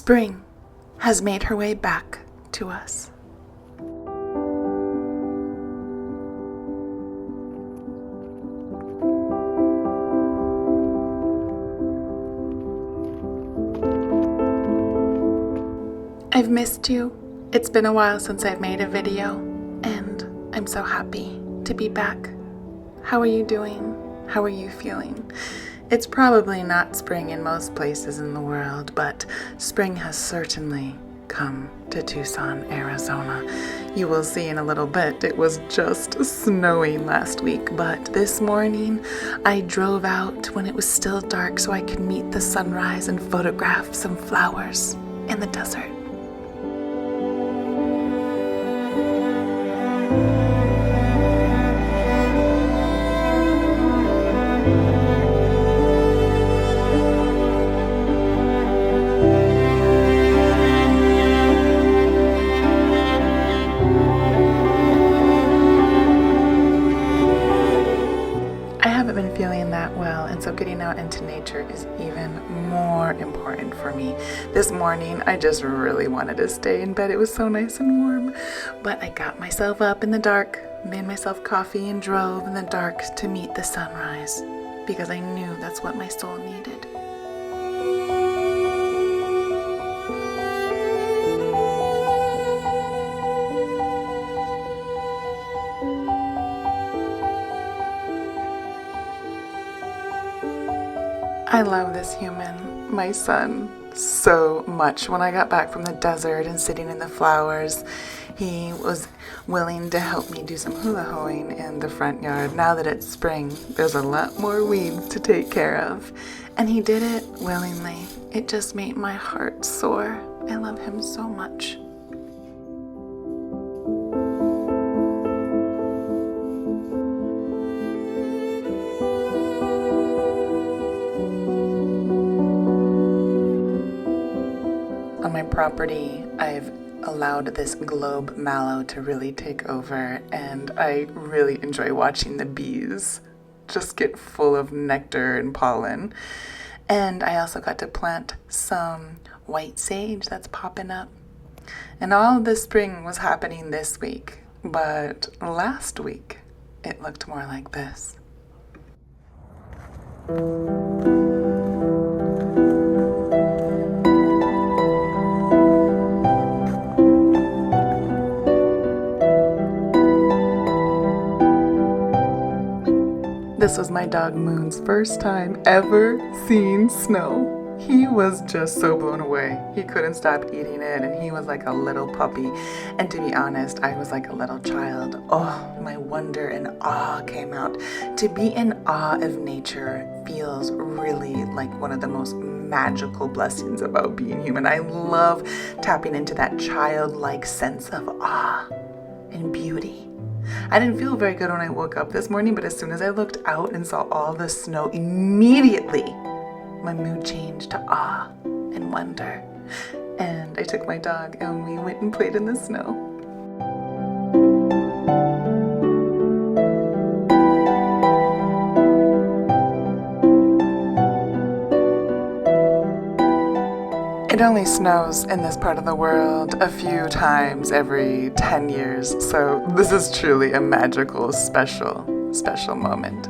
Spring has made her way back to us. I've missed you. It's been a while since I've made a video, and I'm so happy to be back. How are you doing? How are you feeling? It's probably not spring in most places in the world, but spring has certainly come to Tucson, Arizona. You will see in a little bit, it was just snowing last week, but this morning I drove out when it was still dark so I could meet the sunrise and photograph some flowers in the desert. Feeling that well, and so getting out into nature is even more important for me. This morning I just really wanted to stay in bed. It was so nice and warm, but I got myself up in the dark, made myself coffee, and drove in the dark to meet the sunrise because I knew that's what my soul needed. I love this human, my son, so much. When I got back from the desert and sitting in the flowers, he was willing to help me do some hula hoeing in the front yard. Now that it's spring, there's a lot more weeds to take care of. And he did it willingly. It just made my heart soar. I love him so much. On my property, I've allowed this globe mallow to really take over, and I really enjoy watching the bees just get full of nectar and pollen. And I also got to plant some white sage that's popping up. And all of this spring was happening this week, but last week it looked more like this. This was my dog Moon's first time ever seeing snow. He was just so blown away. He couldn't stop eating it, and he was like a little puppy. And to be honest, I was like a little child. Oh, my wonder and awe came out. To be in awe of nature feels really like one of the most magical blessings about being human. I love tapping into that childlike sense of awe and beauty. I didn't feel very good when I woke up this morning, but as soon as I looked out and saw all the snow, immediately my mood changed to awe and wonder. And I took my dog and we went and played in the snow. It only snows in this part of the world a few times every 10 years, so this is truly a magical, special moment.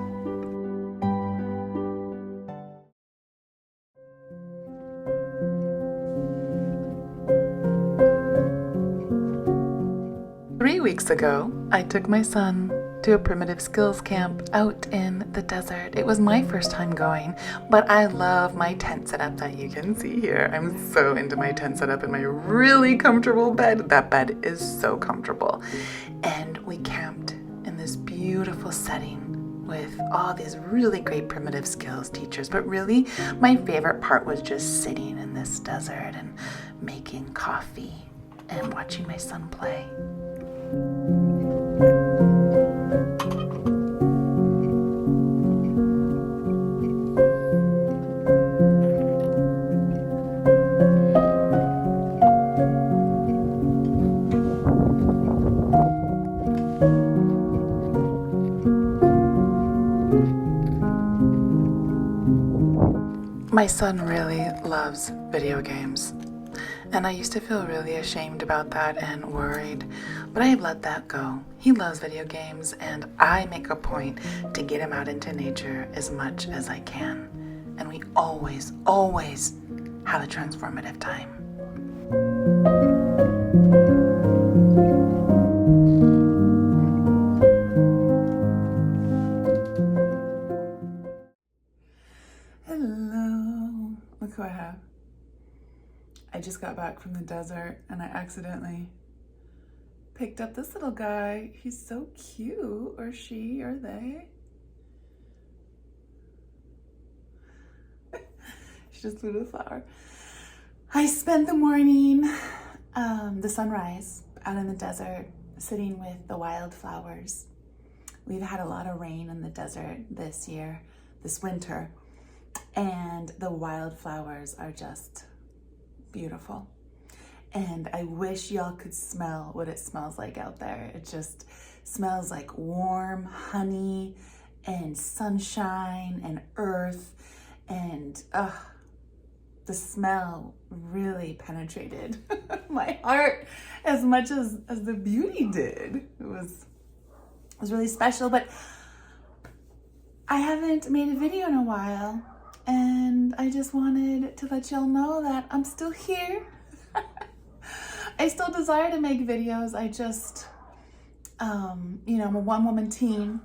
Three weeks ago, I took my son to a primitive skills camp out in the desert. It was my first time going, but I love my tent setup that you can see here. I'm so into my tent setup and my really comfortable bed. That bed is so comfortable. And we camped in this beautiful setting with all these really great primitive skills teachers. But really, my favorite part was just sitting in this desert and making coffee and watching my son play. My son really loves video games. And I used to feel really ashamed about that and worried, but I have let that go. He loves video games, and I make a point to get him out into nature as much as I can. And we always, always have a transformative time. Hello. Look who I have. I just got back from the desert and I accidentally picked up this little guy. He's so cute, or she, or they. She just flew to the flower. I spent the morning, the sunrise, out in the desert, sitting with the wildflowers. We've had a lot of rain in the desert this winter, and the wildflowers are just beautiful. And I wish y'all could smell what it smells like out there. It just smells like warm honey and sunshine and earth, and the smell really penetrated my heart as much as the beauty did. It was really special. But I haven't made a video in a while, and I just wanted to let y'all know that I'm still here. I still desire to make videos. I just, I'm a one-woman team.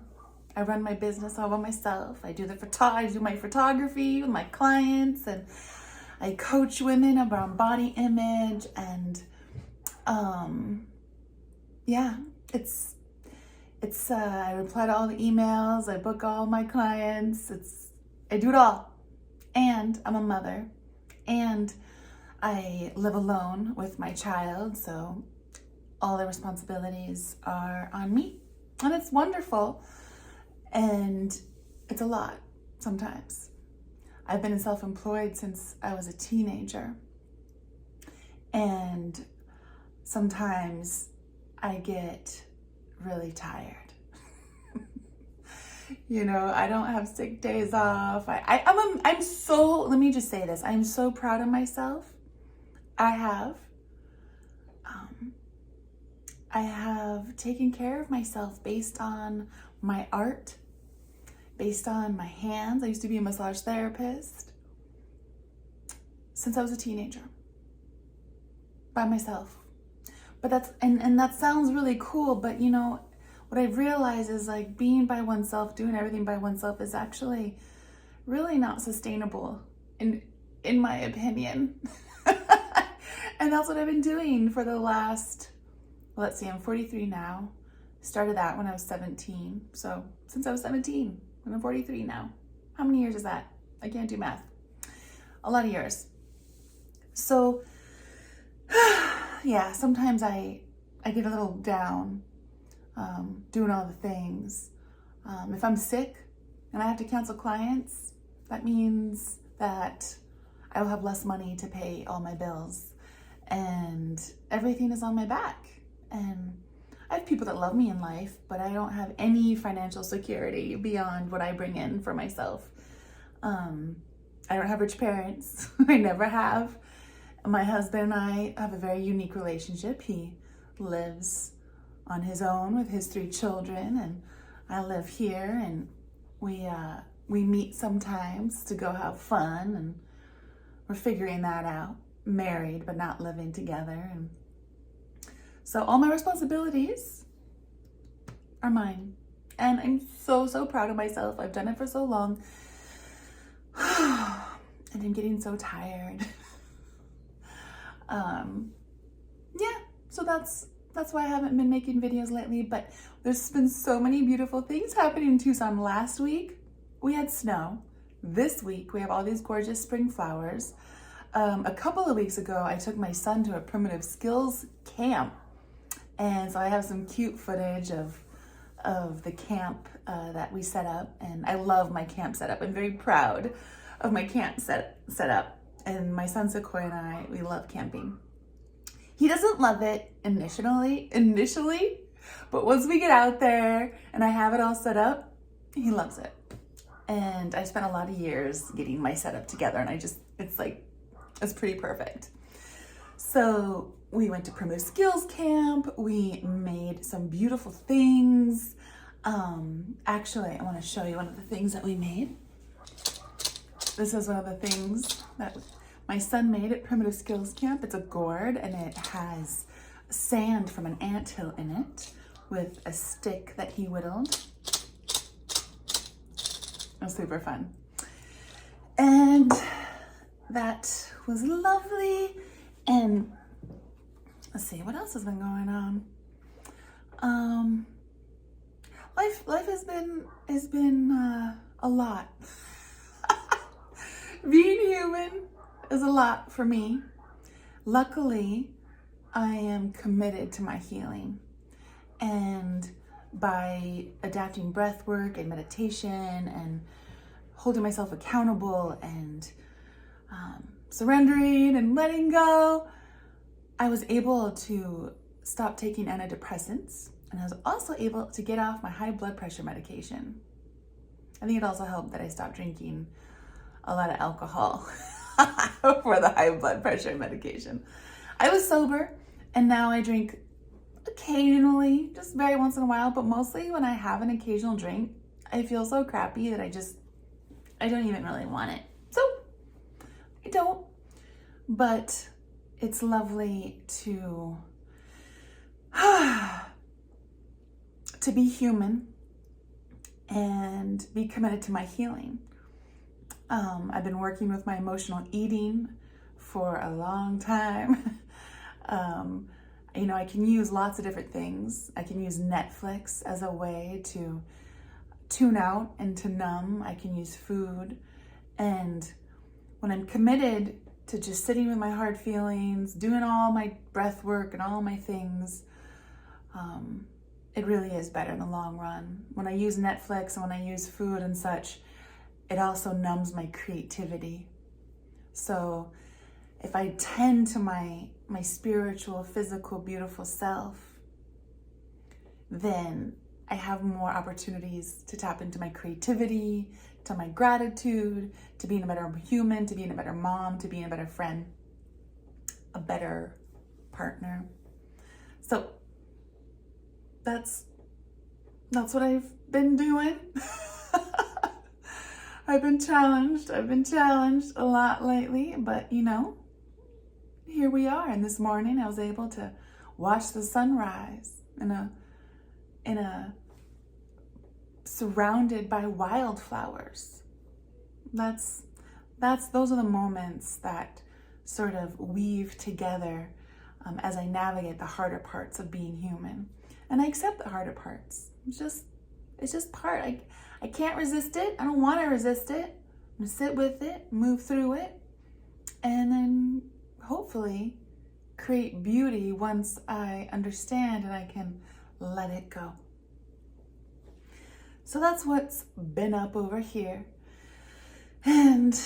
I run my business all by myself. I do my photography with my clients, and I coach women about body image, and I reply to all the emails, I book all my clients, I do it all. And I'm a mother, and I live alone with my child, so all the responsibilities are on me. And it's wonderful, and it's a lot sometimes. I've been self-employed since I was a teenager, and sometimes I get really tired. I don't have sick days off. Let me just say this. I'm so proud of myself. I have taken care of myself based on my art, based on my hands. I used to be a massage therapist since I was a teenager, by myself. But that sounds really cool, but what I've realized is, like, being by oneself, doing everything by oneself is actually really not sustainable in my opinion. And that's what I've been doing for the last, I'm 43 now. Started that when I was 17. So since I was 17, and I'm 43 now. How many years is that? I can't do math. A lot of years. So yeah, sometimes I get a little down doing all the things. If I'm sick and I have to cancel clients, that means that I will have less money to pay all my bills, and everything is on my back. And I have people that love me in life, but I don't have any financial security beyond what I bring in for myself. I don't have rich parents. I never have. My husband and I have a very unique relationship. He lives on his own with his 3 children, and I live here, and we meet sometimes to go have fun, and we're figuring that out. Married, but not living together. And so all my responsibilities are mine. And I'm so, so proud of myself. I've done it for so long. And I'm getting so tired. So that's why I haven't been making videos lately, but there's been so many beautiful things happening in Tucson. Last week, we had snow. This week, we have all these gorgeous spring flowers. A couple of weeks ago, I took my son to a primitive skills camp. And so I have some cute footage of the camp that we set up. And I love my camp setup. I'm very proud of my camp setup. And my son Sequoia and I, we love camping. He doesn't love it initially, but once we get out there and I have it all set up, he loves it. And I spent a lot of years getting my setup together, and it's pretty perfect. So we went to Primitive Skills Camp. We made some beautiful things. Actually, I want to show you one of the things that we made. This is one of the things that my son made at Primitive Skills Camp. It's a gourd, and it has sand from an anthill in it with a stick that he whittled. It was super fun. And that was lovely. And let's see, what else has been going on? Life has been a lot. Being human is a lot for me. Luckily, I am committed to my healing. And by adapting breath work and meditation and holding myself accountable and surrendering and letting go, I was able to stop taking antidepressants, and I was also able to get off my high blood pressure medication. I think it also helped that I stopped drinking a lot of alcohol for the high blood pressure medication. I was sober, and now I drink occasionally, just very once in a while, but mostly when I have an occasional drink, I feel so crappy that I don't even really want it. So I don't, but it's lovely to be human and be committed to my healing. I've been working with my emotional eating for a long time. I can use lots of different things. I can use Netflix as a way to tune out and to numb. I can use food. And when I'm committed to just sitting with my hard feelings, doing all my breath work and all my things, it really is better in the long run. When I use Netflix and when I use food and such, it also numbs my creativity. So if I tend to my spiritual, physical, beautiful self, then I have more opportunities to tap into my creativity, to my gratitude, to being a better human, to being a better mom, to being a better friend, a better partner. So that's what I've been doing. I've been challenged a lot lately, but here we are. And this morning I was able to watch the sunrise in a surrounded by wildflowers. Those are the moments that sort of weave together as I navigate the harder parts of being human. And I accept the harder parts. It's just part. I can't resist it. I don't want to resist it. I'm gonna sit with it, move through it, and then hopefully create beauty once I understand and I can let it go. So that's what's been up over here. And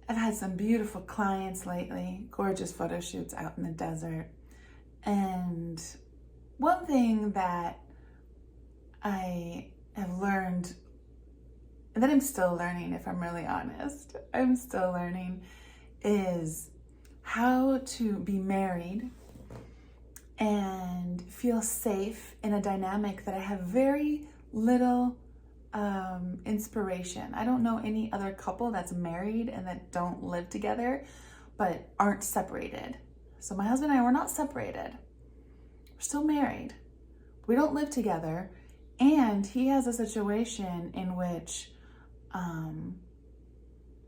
I've had some beautiful clients lately, gorgeous photo shoots out in the desert. And one thing that I have learned, and that I'm still learning, if I'm really honest, I'm still learning, is how to be married and feel safe in a dynamic that I have very little inspiration. I don't know any other couple that's married and that don't live together, but aren't separated. So my husband and I, we're not separated. We're still married. We don't live together. And he has a situation in which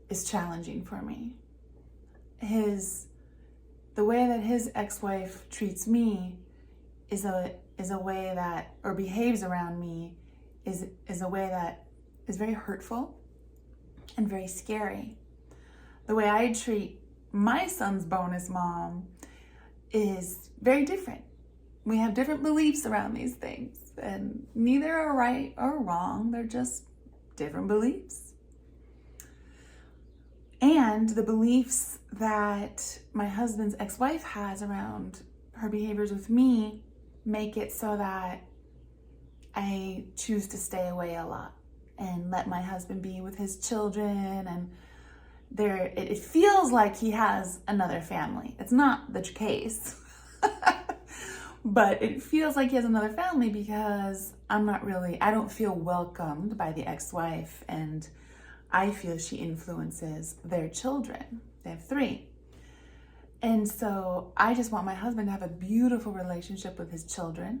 is challenging for me. The way that his ex-wife treats me is a way that, or behaves around me, is a way that is very hurtful and very scary. The way I treat my son's bonus mom is very different. We have different beliefs around these things, and neither are right or wrong. They're just different beliefs. And the beliefs that my husband's ex-wife has around her behaviors with me make it so that I choose to stay away a lot and let my husband be with his children it feels like he has another family. It's not the case. But it feels like he has another family because I don't feel welcomed by the ex-wife, and I feel she influences their children. They have 3. And so I just want my husband to have a beautiful relationship with his children.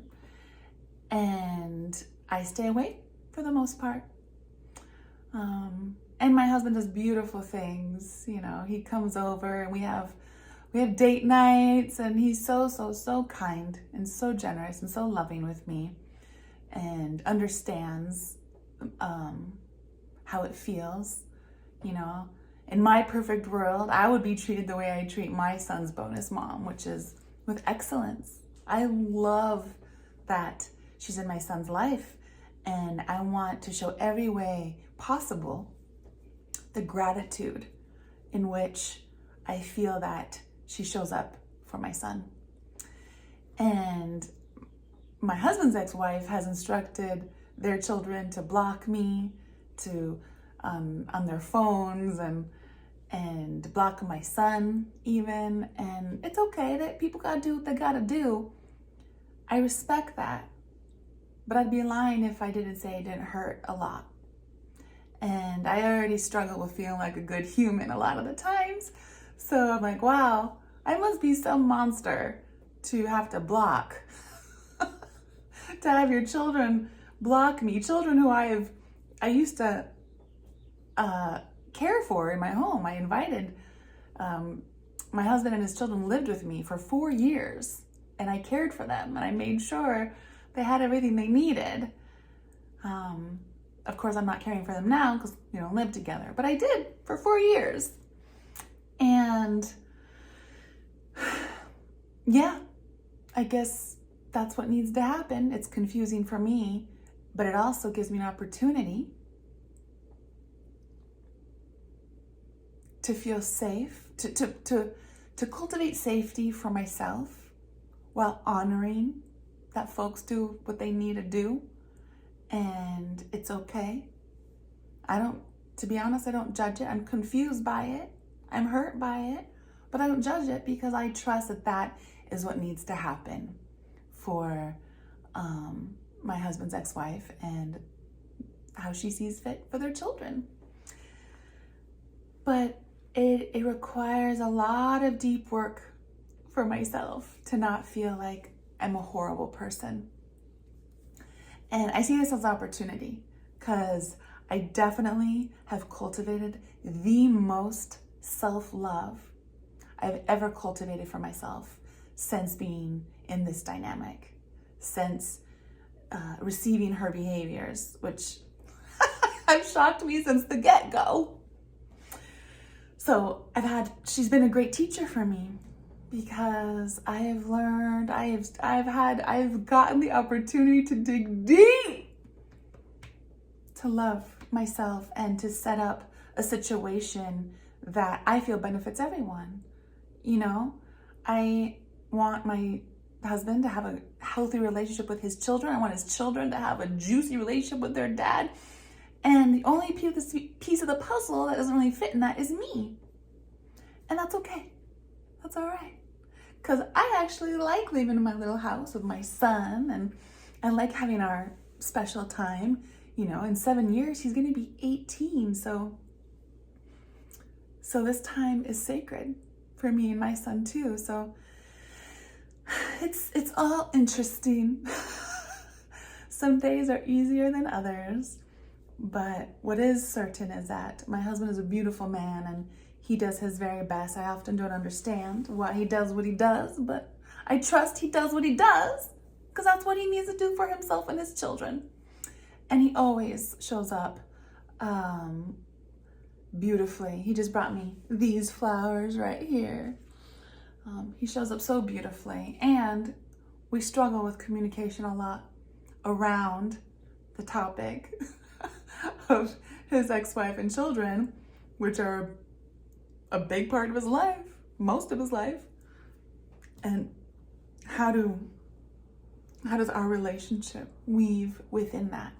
And I stay away for the most part. And my husband does beautiful things. You know, he comes over and we have date nights, and he's so kind and so generous and so loving with me, and understands how it feels. You know, in my perfect world, I would be treated the way I treat my son's bonus mom, which is with excellence. I love that she's in my son's life, and I want to show every way possible the gratitude in which I feel that she shows up for my son. And my husband's ex-wife has instructed their children to block me, to on their phones, and block my son even. And it's okay that people gotta do what they gotta do. I respect that, but I'd be lying if I didn't say it didn't hurt a lot. And I already struggle with feeling like a good human a lot of the times. So I'm like, wow, I must be some monster to have to block, to have your children block me. Children who I used to care for in my home. I invited, my husband and his children lived with me for 4 years, and I cared for them, and I made sure they had everything they needed. Of course, I'm not caring for them now because we don't live together, but I did for 4 years. And yeah, I guess that's what needs to happen. It's confusing for me, but it also gives me an opportunity to feel safe, to cultivate safety for myself while honoring that folks do what they need to do. And it's okay. To be honest, I don't judge it. I'm confused by it. I'm hurt by it, but I don't judge it because I trust that that is what needs to happen for my husband's ex-wife and how she sees fit for their children. But it requires a lot of deep work for myself to not feel like I'm a horrible person. And I see this as an opportunity because I definitely have cultivated the most self-love I've ever cultivated for myself since being in this dynamic, since receiving her behaviors, which have shocked me since the get-go. So she's been a great teacher for me because I have learned, I've gotten the opportunity to dig deep, to love myself and to set up a situation that I feel benefits everyone. You know, I want my husband to have a healthy relationship with his children. I want his children to have a juicy relationship with their dad. And the only piece of the puzzle that doesn't really fit in that is me. And that's okay. That's all right. Because I actually like living in my little house with my son, and I like having our special time. You know, in 7 years, he's going to be 18. So this time is sacred for me and my son too. So it's all interesting. Some days are easier than others. But what is certain is that my husband is a beautiful man and he does his very best. I often don't understand why he does what he does, but I trust he does what he does because that's what he needs to do for himself and his children. And he always shows up beautifully. He just brought me these flowers right here. He shows up so beautifully, and we struggle with communication a lot around the topic of his ex-wife and children, which are a big part of his life, most of his life. And how does our relationship weave within that?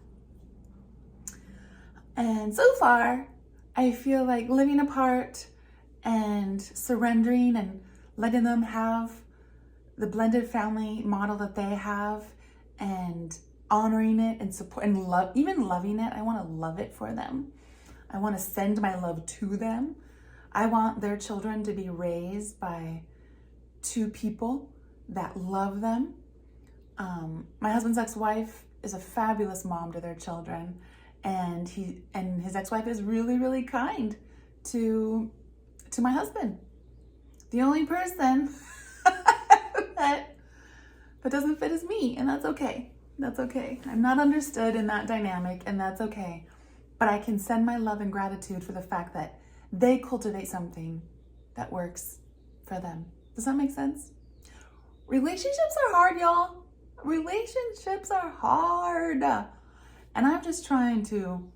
And so far, I feel like living apart and surrendering and letting them have the blended family model that they have and honoring it and support and love, even loving it. I want to love it for them. I want to send my love to them. I want their children to be raised by two people that love them. My husband's ex-wife is a fabulous mom to their children, and his ex-wife is really, really kind to my husband. The only person that doesn't fit is me, and that's okay. That's okay. I'm not understood in that dynamic, and that's okay. But I can send my love and gratitude for the fact that they cultivate something that works for them. Does that make sense? Relationships are hard, y'all. Relationships are hard. And I'm just trying to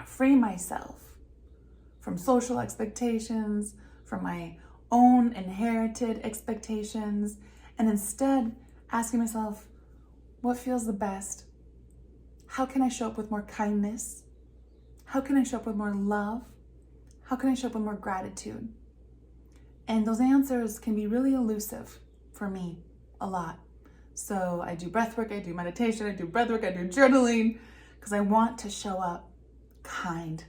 free myself from social expectations, from my own inherited expectations, and instead asking myself, what feels the best? How can I show up with more kindness? How can I show up with more love? How can I show up with more gratitude? And those answers can be really elusive for me a lot. So I do breath work, I do meditation, I do breath work, I do journaling, because I want to show up kind.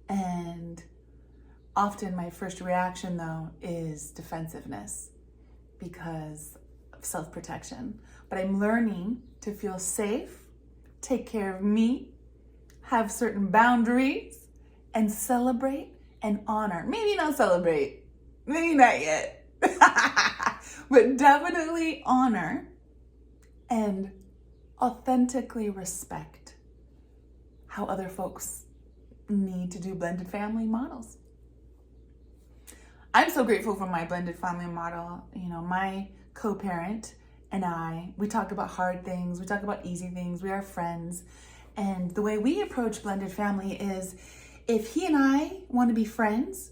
And often my first reaction, though, is defensiveness because of self-protection. But I'm learning to feel safe, take care of me, have certain boundaries, and celebrate and honor. Maybe not celebrate, maybe not yet, but definitely honor and authentically respect how other folks need to do blended family models. I'm so grateful for my blended family model. You know, my co-parent and I, we talk about hard things, we talk about easy things, we are friends. And the way we approach blended family is, if he and I want to be friends,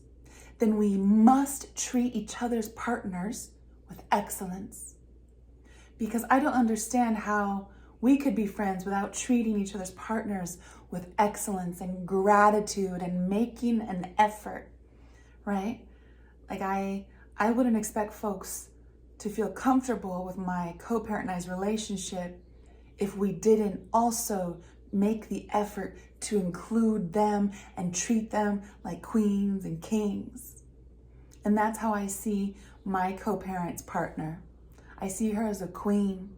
then we must treat each other's partners with excellence. Because I don't understand how we could be friends without treating each other's partners with excellence and gratitude and making an effort, right? Like I wouldn't expect folks to feel comfortable with my co-parent and I's relationship if we didn't also make the effort to include them and treat them like queens and kings. And that's how I see my co-parent's partner. I see her as a queen,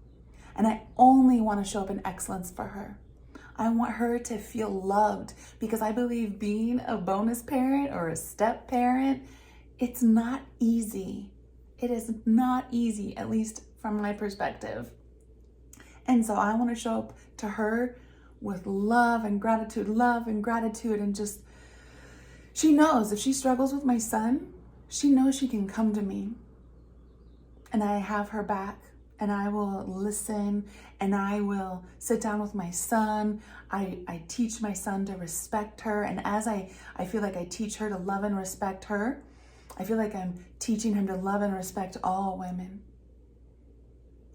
and I only want to show up in excellence for her. I want her to feel loved, because I believe being a bonus parent or a step parent, it's not easy. It is not easy, at least from my perspective. And so I want to show up to her with love and gratitude, and just, she knows if she struggles with my son, she knows she can come to me, and I have her back, and I will listen, and I will sit down with my son. I teach my son to respect her, and as I feel like I teach her to love and respect her, I feel like I'm teaching him to love and respect all women.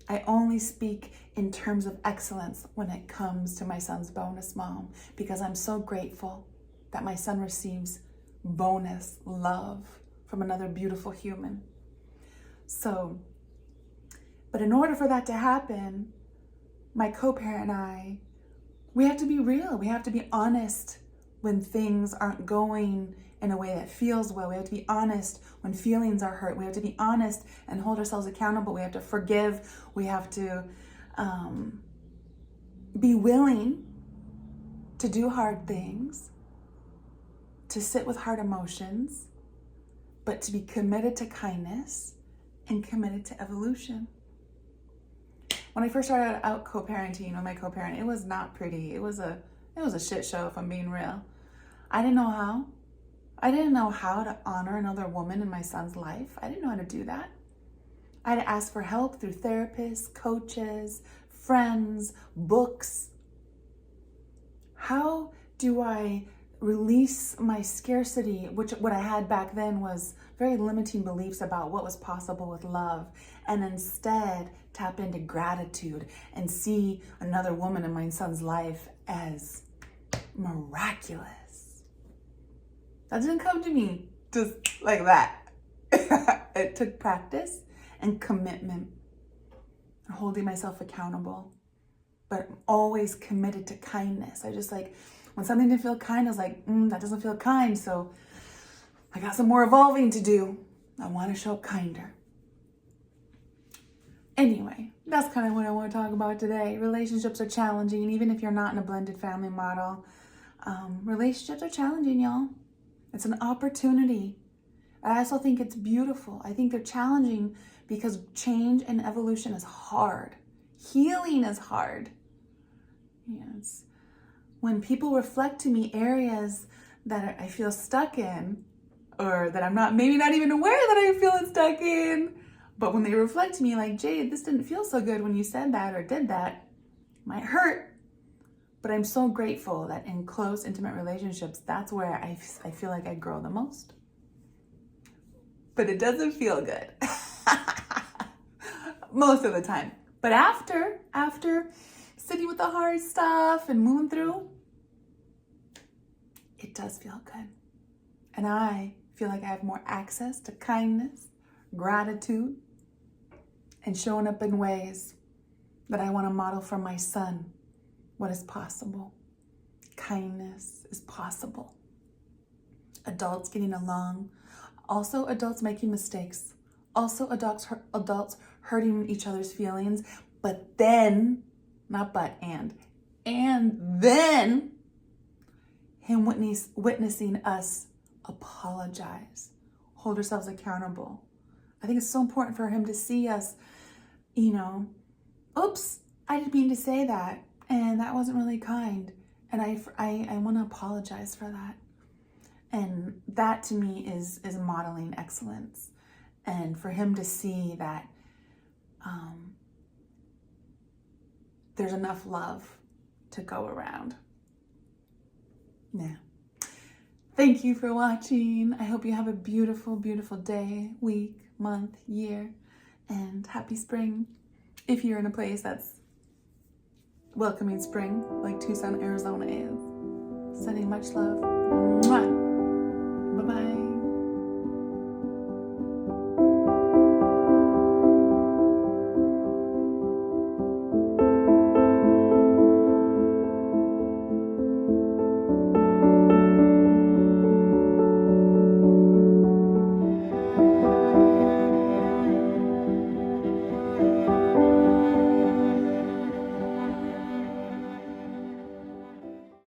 I only speak in terms of excellence when it comes to my son's bonus mom, because I'm so grateful that my son receives bonus love from another beautiful human. So, but in order for that to happen, my co-parent and I, we have to be real. We have to be honest when things aren't going in a way that feels well. We have to be honest when feelings are hurt. We have to be honest and hold ourselves accountable. We have to forgive. We have to be willing to do hard things, to sit with hard emotions, but to be committed to kindness and committed to evolution. When I first started out co-parenting with my co-parent, it was not pretty. It was a shit show, if I'm being real. I didn't know how. I didn't know how to honor another woman in my son's life. I didn't know how to do that. I had to ask for help through therapists, coaches, friends, books. How do I release my scarcity, which what I had back then was very limiting beliefs about what was possible with love, and instead tap into gratitude and see another woman in my son's life as miraculous. That didn't come to me just like that. It took practice and commitment, holding myself accountable, but always committed to kindness. I just like, when something didn't feel kind, I was like, that doesn't feel kind. So I got some more evolving to do. I want to show up kinder. Anyway, that's kind of what I want to talk about today. Relationships are challenging, and even if you're not in a blended family model, relationships are challenging, y'all. It's an opportunity. I also think it's beautiful. I think they're challenging because change and evolution is hard. Healing is hard. Yes. When people reflect to me areas that I feel stuck in, or that I'm maybe not even aware that I feel stuck in, but when they reflect to me like, Jade, this didn't feel so good when you said that or did that, might hurt. But I'm so grateful that in close, intimate relationships, that's where I feel like I grow the most. But it doesn't feel good most of the time. But after sitting with the hard stuff and moving through, it does feel good. And I feel like I have more access to kindness, gratitude, and showing up in ways that I want to model for my son what is possible. Kindness is possible. Adults getting along. Also, adults making mistakes. Also, adults hurting each other's feelings. But then, not but, and then him witnessing us apologize, hold ourselves accountable. I think it's so important for him to see us, oops, I didn't mean to say that, and that wasn't really kind, and I want to apologize for that. And that to me is modeling excellence, and for him to see that there's enough love to go around. Yeah. Thank you for watching. I hope you have a beautiful, beautiful day, week, month, year, and happy spring. If you're in a place that's welcoming spring, like Tucson, Arizona is. Sending much love. Mwah. Bye-bye.